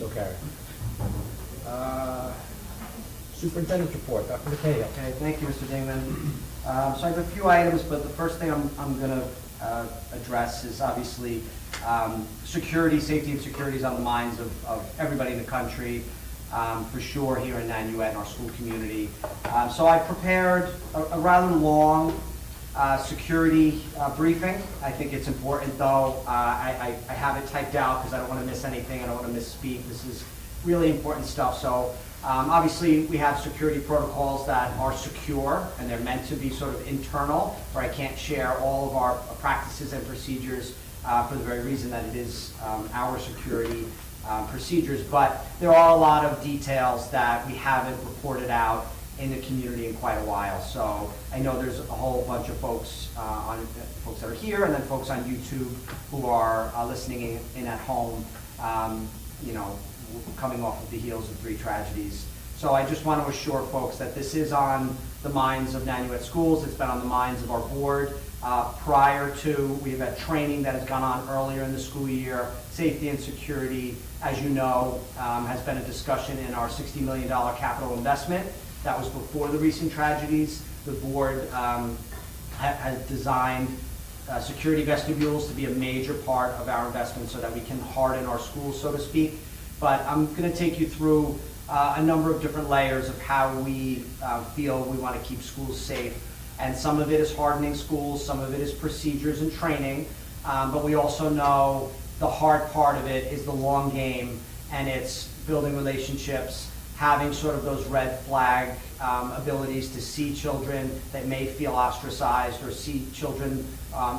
So carried. Superintendent report, Dr. McCahill. Okay, thank you, Mr. Dingman. So I have a few items, but the first thing I'm going to address is obviously security, safety and security is on the minds of everybody in the country, for sure here in Nanuet and our school community. So I prepared a rather long security briefing. I think it's important though. I have it typed out because I don't want to miss anything. I don't want to misspeak. This is really important stuff. So obviously we have security protocols that are secure and they're meant to be sort of internal, where I can't share all of our practices and procedures for the very reason that it is our security procedures. But there are a lot of details that we haven't reported out in the community in quite a while. So I know there's a whole bunch of folks folks that are here and then folks on YouTube who are listening in at home, you know, coming off of the heels of 3 tragedies. So I just want to assure folks that this is on the minds of Nanuet schools. It's been on the minds of our board. Prior to, we've had training that has gone on earlier in the school year. Safety and security, as you know, has been a discussion in our $60 million capital investment. That was before the recent tragedies. The board has designed security vestibules to be a major part of our investment so that we can harden our schools, so to speak. But I'm going to take you through a number of different layers of how we feel we want to keep schools safe. And some of it is hardening schools, some of it is procedures and training, but we also know the hard part of it is the long game, and it's building relationships, having sort of those red flag abilities to see children that may feel ostracized, or see children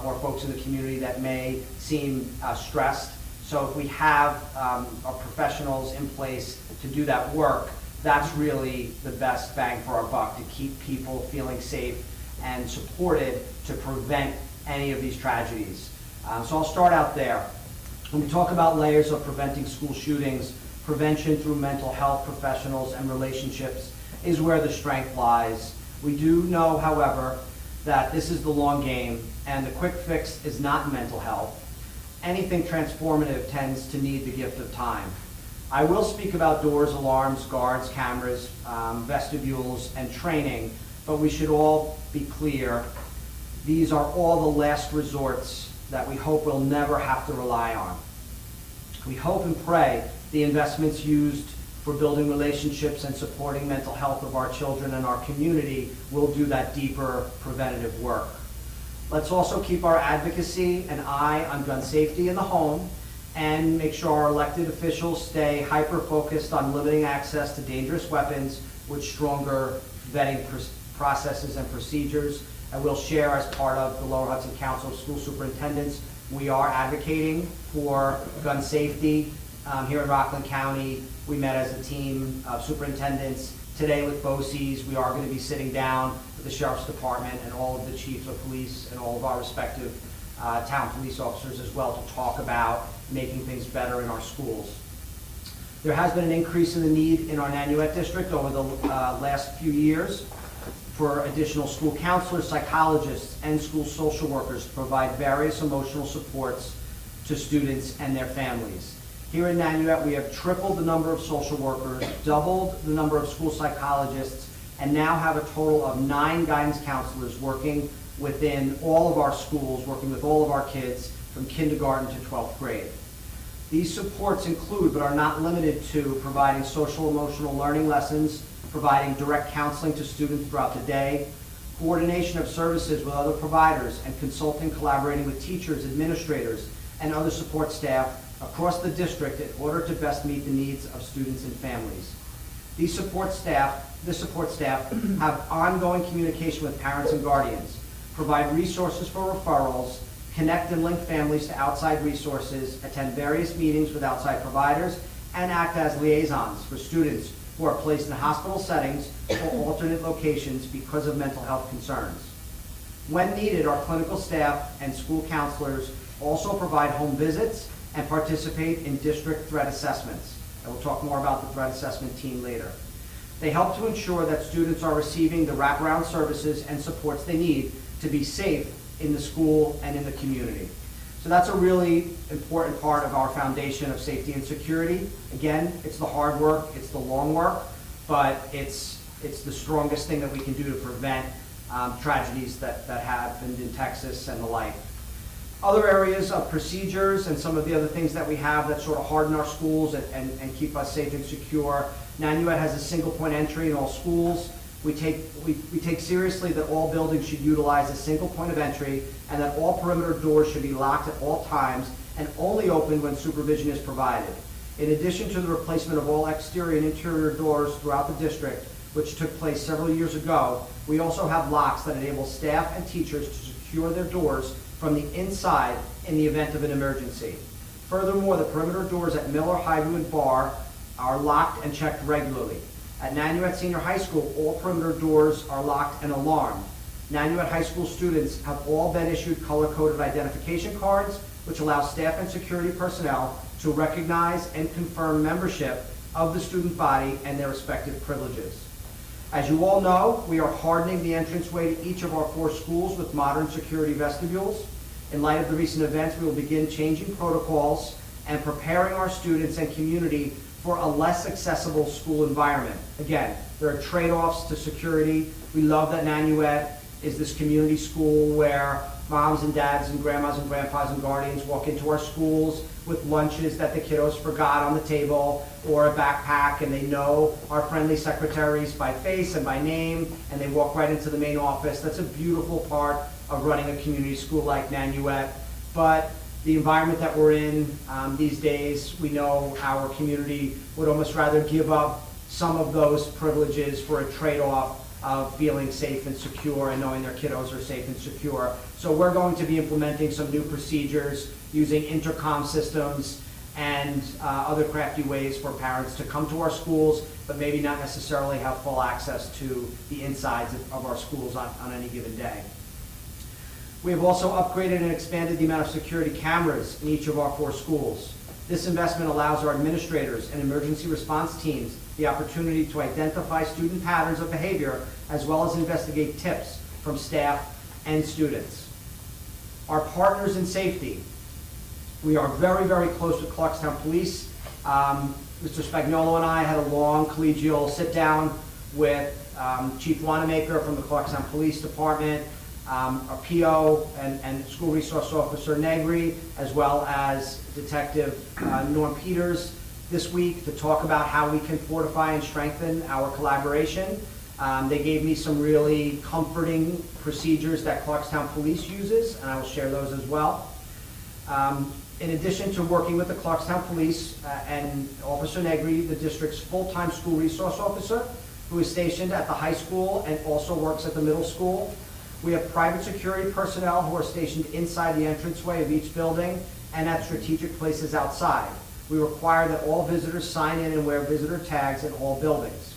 or folks in the community that may seem stressed. So if we have our professionals in place to do that work, that's really the best bang for our buck, to keep people feeling safe and supported to prevent any of these tragedies. So I'll start out there. When we talk about layers of preventing school shootings, prevention through mental health professionals and relationships is where the strength lies. We do know, however, that this is the long game, and the quick fix is not mental health. Anything transformative tends to need the gift of time. I will speak about doors, alarms, guards, cameras, vestibules, and training, but we should all be clear, these are all the last resorts that we hope we'll never have to rely on. We hope and pray the investments used for building relationships and supporting mental health of our children and our community will do that deeper preventative work. Let's also keep our advocacy and eye on gun safety in the home, and make sure our elected officials stay hyper-focused on limiting access to dangerous weapons with stronger vetting processes and procedures. I will share, as part of the Lower Hudson Council of School Superintendents, we are advocating for gun safety here in Rockland County. We met as a team of superintendents today with BOCES. We are going to be sitting down with the Sheriff's Department and all of the chiefs of police and all of our respective town police officers as well, to talk about making things better in our schools. There has been an increase in the need in our Nanuet district over the last few years for additional school counselors, psychologists, and school social workers to provide various emotional supports to students and their families. Here in Nanuet, we have tripled the number of social workers, doubled the number of school psychologists, and now have a total of 9 guidance counselors working within all of our schools, working with all of our kids from kindergarten to 12th grade. These supports include, but are not limited to, providing social emotional learning lessons, providing direct counseling to students throughout the day, coordination of services with other providers, and consulting, collaborating with teachers, administrators, and other support staff across the district in order to best meet the needs of students and families. This support staff have ongoing communication with parents and guardians, provide resources for referrals, connect and link families to outside resources, attend various meetings with outside providers, and act as liaisons for students who are placed in hospital settings or alternate locations because of mental health concerns. When needed, our clinical staff and school counselors also provide home visits and participate in district threat assessments. I will talk more about the threat assessment team later. They help to ensure that students are receiving the wraparound services and supports they need to be safe in the school and in the community. So that's a really important part of our foundation of safety and security. Again, it's the hard work, it's the long work, but it's the strongest thing that we can do to prevent tragedies that happened in Texas and the like. Other areas of procedures and some of the other things that we have that sort of harden our schools and keep us safe and secure. Nanuet has a single point entry in all schools. We take seriously that all buildings should utilize a single point of entry and that all perimeter doors should be locked at all times and only open when supervision is provided. In addition to the replacement of all exterior and interior doors throughout the district, which took place several years ago, we also have locks that enable staff and teachers to secure their doors from the inside in the event of an emergency. Furthermore, the perimeter doors at Miller, Highview, and Barr are locked and checked regularly. At Nanuet Senior High School, all perimeter doors are locked and alarmed. Nanuet High School students have all been issued color-coded identification cards, which allow staff and security personnel to recognize and confirm membership of the student body and their respective privileges. As you all know, we are hardening the entranceway to each of our 4 schools with modern security vestibules. In light of the recent events, we will begin changing protocols and preparing our students and community for a less accessible school environment. Again, there are trade-offs to security. We love that Nanuet is this community school where moms and dads and grandmas and grandpas and guardians walk into our schools with lunches that the kiddos forgot on the table or a backpack, and they know our friendly secretaries by face and by name, and they walk right into the main office. That's a beautiful part of running a community school like Nanuet. But the environment that we're in these days, we know our community would almost rather give up some of those privileges for a trade-off of feeling safe and secure and knowing their kiddos are safe and secure. So we're going to be implementing some new procedures using intercom systems and other crafty ways for parents to come to our schools, but maybe not necessarily have full access to the insides of our schools on any given day. We have also upgraded and expanded the amount of security cameras in each of our 4 schools. This investment allows our administrators and emergency response teams the opportunity to identify student patterns of behavior as well as investigate tips from staff and students. Our partners in safety. We are very, very close with Clarkstown Police. Mr. Spagnuolo and I had a long collegial sit-down with Chief Wanamaker from the Clarkstown Police Department, our PO and School Resource Officer Negri, as well as Detective Norm Peters this week to talk about how we can fortify and strengthen our collaboration. They gave me some really comforting procedures that Clarkstown Police uses, and I will share those as well. In addition to working with the Clarkstown Police and Officer Negri, the district's full-time school resource officer, who is stationed at the high school and also works at the middle school. We have private security personnel who are stationed inside the entranceway of each building and at strategic places outside. We require that all visitors sign in and wear visitor tags in all buildings.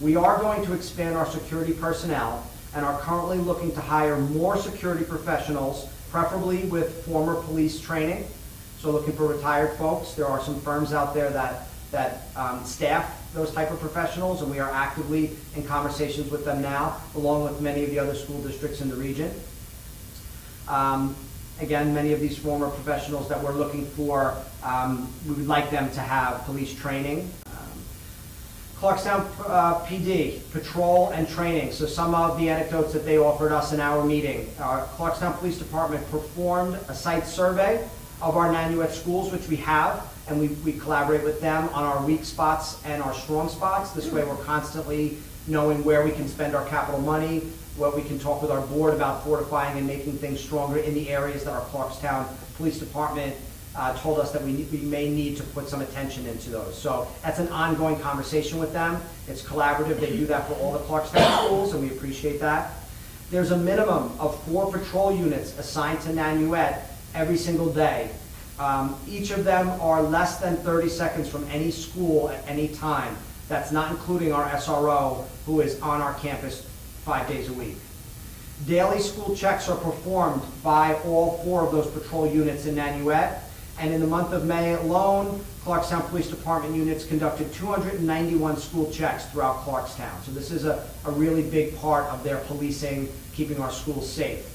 We are going to expand our security personnel and are currently looking to hire more security professionals, preferably with former police training. So looking for retired folks. There are some firms out there that staff those type of professionals, and we are actively in conversations with them now, along with many of the other school districts in the region. Again, many of these former professionals that we're looking for, we would like them to have police training. Clarkstown PD, patrol and training. So some of the anecdotes that they offered us in our meeting. Our Clarkstown Police Department performed a site survey of our Nanuet schools, which we have, and we collaborate with them on our weak spots and our strong spots. This way we're constantly knowing where we can spend our capital money, what we can talk with our board about fortifying and making things stronger in the areas that our Clarkstown Police Department told us that we may need to put some attention into those. So that's an ongoing conversation with them. It's collaborative. They do that for all the Clarkstown schools, and we appreciate that. There's a minimum of 4 patrol units assigned to Nanuet every single day. Each of them are less than 30 seconds from any school at any time. That's not including our SRO, who is on our campus 5 days a week. Daily school checks are performed by all 4 of those patrol units in Nanuet. And in the month of May alone, Clarkstown Police Department units conducted 291 school checks throughout Clarkstown. So this is a really big part of their policing, keeping our schools safe.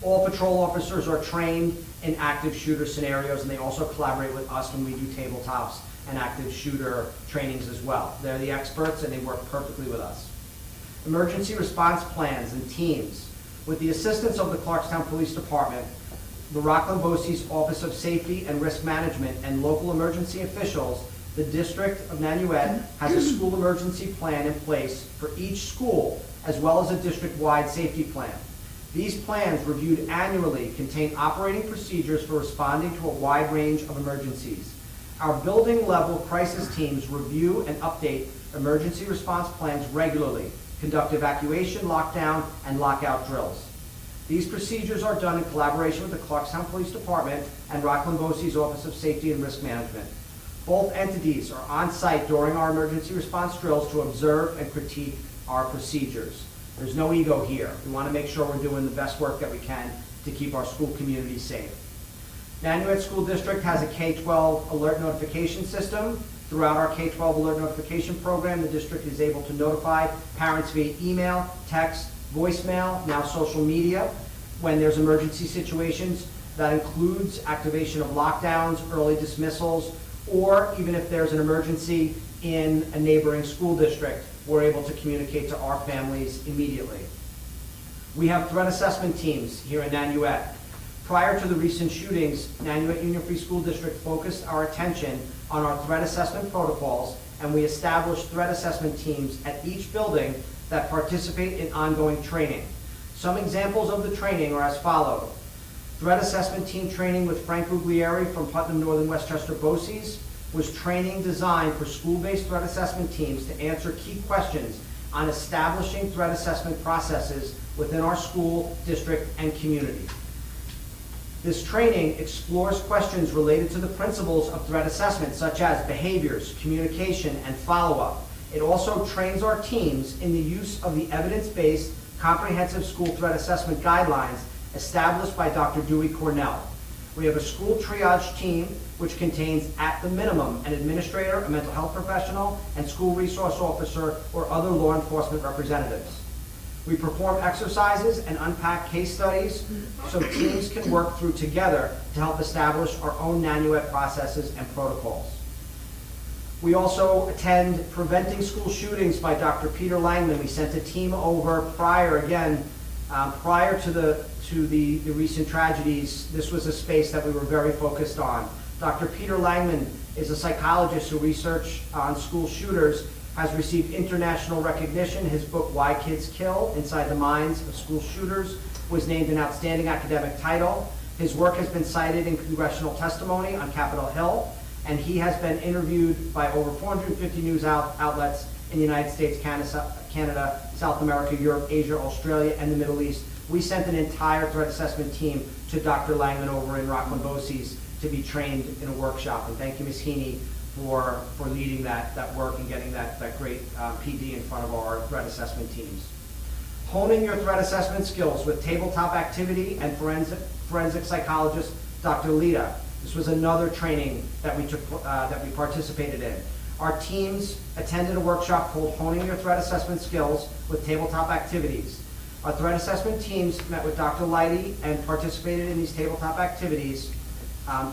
All patrol officers are trained in active shooter scenarios, and they also collaborate with us when we do tabletops and active shooter trainings as well. They're the experts and they work perfectly with us. Emergency response plans and teams. With the assistance of the Clarkstown Police Department, the Rockland BOCES Office of Safety and Risk Management, and local emergency officials, the District of Nanuet has a school emergency plan in place for each school, as well as a district-wide safety plan. These plans, reviewed annually, contain operating procedures for responding to a wide range of emergencies. Our building-level crisis teams review and update emergency response plans regularly, conduct evacuation, lockdown, and lockout drills. These procedures are done in collaboration with the Clarkstown Police Department and Rockland BOCES Office of Safety and Risk Management. Both entities are on site during our emergency response drills to observe and critique our procedures. There's no ego here. We want to make sure we're doing the best work that we can to keep our school community safe. Nanuet School District has a K-12 alert notification system. Throughout our K-12 alert notification program, the district is able to notify parents via email, text, voicemail, now social media, when there's emergency situations. That includes activation of lockdowns, early dismissals, or even if there's an emergency in a neighboring school district, we're able to communicate to our families immediately. We have threat assessment teams here in Nanuet. Prior to the recent shootings, Nanuet Union Free School District focused our attention on our threat assessment protocols, and we established threat assessment teams at each building that participate in ongoing training. Some examples of the training are as follows. Threat assessment team training with Frank Guglieri from Putnam Northern Westchester BOCES was training designed for school-based threat assessment teams to answer key questions on establishing threat assessment processes within our school, district, and community. This training explores questions related to the principles of threat assessment, such as behaviors, communication, and follow-up. It also trains our teams in the use of the evidence-based comprehensive school threat assessment guidelines established by Dr. Dewey Cornell. We have a school triage team which contains, at the minimum, an administrator, a mental health professional, and school resource officer or other law enforcement representatives. We perform exercises and unpack case studies so teams can work through together to help establish our own Nanuet processes and protocols. We also attend Preventing School Shootings by Dr. Peter Langman. We sent a team over prior to the recent tragedies. This was a space that we were very focused on. Dr. Peter Langman is a psychologist who researched on school shooters, has received international recognition. His book, Why Kids Kill, Inside the Minds of School Shooters, was named an outstanding academic title. His work has been cited in congressional testimony on Capitol Hill, and he has been interviewed by over 450 news outlets in the United States, Canada, South America, Europe, Asia, Australia, and the Middle East. We sent an entire threat assessment team to Dr. Langman over in Rockland BOCES to be trained in a workshop. And thank you, Ms. Heaney, for leading that work and getting that great PD in front of our threat assessment teams. Honing your threat assessment skills with tabletop activity and forensic psychologist Dr. Lita. This was another training that we participated in. Our teams attended a workshop called Honing Your Threat Assessment Skills with Tabletop Activities. Our threat assessment teams met with Dr. Leidy and participated in these tabletop activities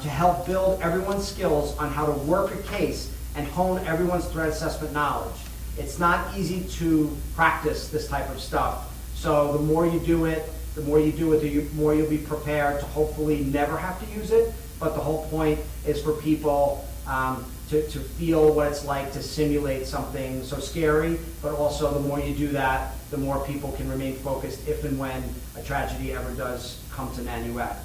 to help build everyone's skills on how to work a case and hone everyone's threat assessment knowledge. It's not easy to practice this type of stuff. So the more you do it, the more you'll be prepared to hopefully never have to use it. But the whole point is for people to feel what it's like to simulate something so scary, but also the more you do that, the more people can remain focused if and when a tragedy ever does come to Nanuet.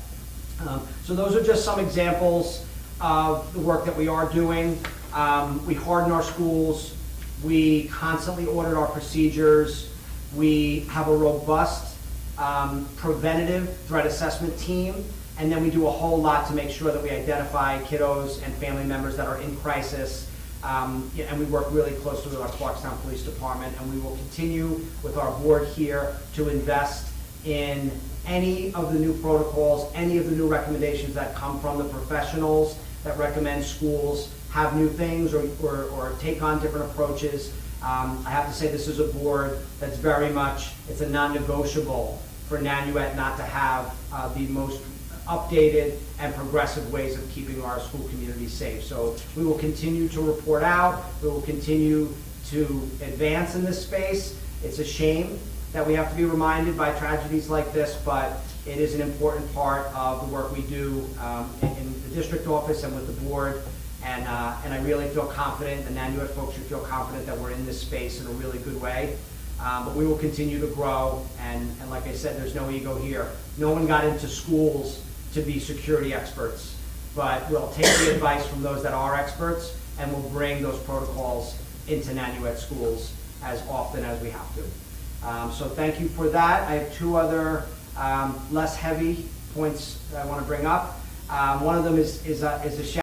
So those are just some examples of the work that we are doing. We harden our schools. We constantly audit our procedures. We have a robust preventative threat assessment team. And then we do a whole lot to make sure that we identify kiddos and family members that are in crisis. And we work really closely with our Clarkstown Police Department. And we will continue with our board here to invest in any of the new protocols, any of the new recommendations that come from the professionals that recommend schools have new things or take on different approaches. I have to say this is a board that's very much, it's a non-negotiable for Nanuet not to have the most updated and progressive ways of keeping our school community safe. So we will continue to report out. We will continue to advance in this space. It's a shame that we have to be reminded by tragedies like this, but it is an important part of the work we do in the district office and with the board. And I really feel confident, the Nanuet folks should feel confident that we're in this space in a really good way. But we will continue to grow, and like I said, there's no ego here. No one got into schools to be security experts, but we'll take the advice from those that are experts, and we'll bring those protocols into Nanuet schools as often as we have to. So thank you for that. I have two other less heavy points that I want to bring up. One of them is a shout